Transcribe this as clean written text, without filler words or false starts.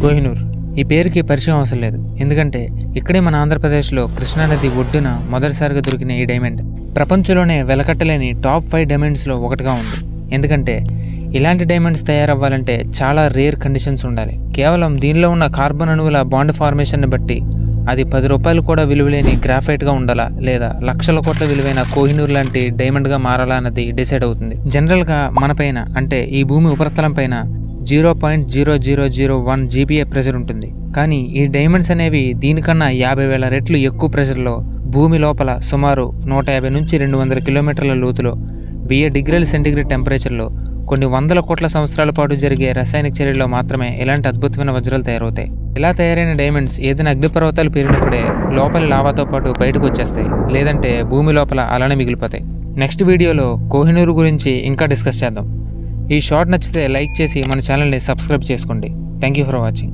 కోహినూర్ ఈ పేరుకి పరిచయం అవసరం లేదు, ఎందుకంటే ఇక్కడే మన ఆంధ్రప్రదేశ్లో కృష్ణానది ఒడ్డున మొదటిసారిగా దొరికిన ఈ డైమండ్ ప్రపంచంలోనే వెలకట్టలేని టాప్ 5 డైమండ్స్లో ఒకటిగా ఉంది. ఎందుకంటే ఇలాంటి డైమండ్స్ తయారవ్వాలంటే చాలా రేర్ కండిషన్స్ ఉండాలి. కేవలం దీనిలో ఉన్న కార్బన్ అణువుల బాండ్ ఫార్మేషన్ని బట్టి అది 10 రూపాయలు కూడా విలువలేని గ్రాఫైట్గా ఉండాలా, లేదా లక్షల కోట్ల విలువైన కోహినూర్ లాంటి డైమండ్గా మారాలా అన్నది డిసైడ్ అవుతుంది. జనరల్గా మనపైన అంటే ఈ భూమి ఉపరితలం పైన 0.0001 GPa ప్రెషర్ ఉంటుంది. కానీ ఈ డైమండ్స్ అనేవి దీనికన్నా 50,000 రెట్లు ఎక్కువ ప్రెషర్లో భూమి లోపల సుమారు 150 నుంచి 200 కిలోమీటర్ల లోతులో 1000 డిగ్రీల సెంటీగ్రేడ్ టెంపరేచర్లో కొన్ని వందల కోట్ల సంవత్సరాల పాటు జరిగే రసాయనిక చర్యల్లో మాత్రమే ఇలాంటి అద్భుతమైన వజ్రాలు తయారవుతాయి. ఇలా తయారైన డైమండ్స్ ఏదైనా అగ్నిపర్వతాలు పెరిగినప్పుడే లోపలి లావాతో పాటు బయటకు వచ్చేస్తాయి, లేదంటే భూమి లోపల అలానే మిగిలిపోతాయి. నెక్స్ట్ వీడియోలో కోహినూర్ గురించి ఇంకా డిస్కస్ చేద్దాం. ఈ షార్ట్ నచ్చితే లైక్ చేసి మన ఛానల్ని సబ్స్క్రైబ్ చేసుకోండి. Thank you for watching.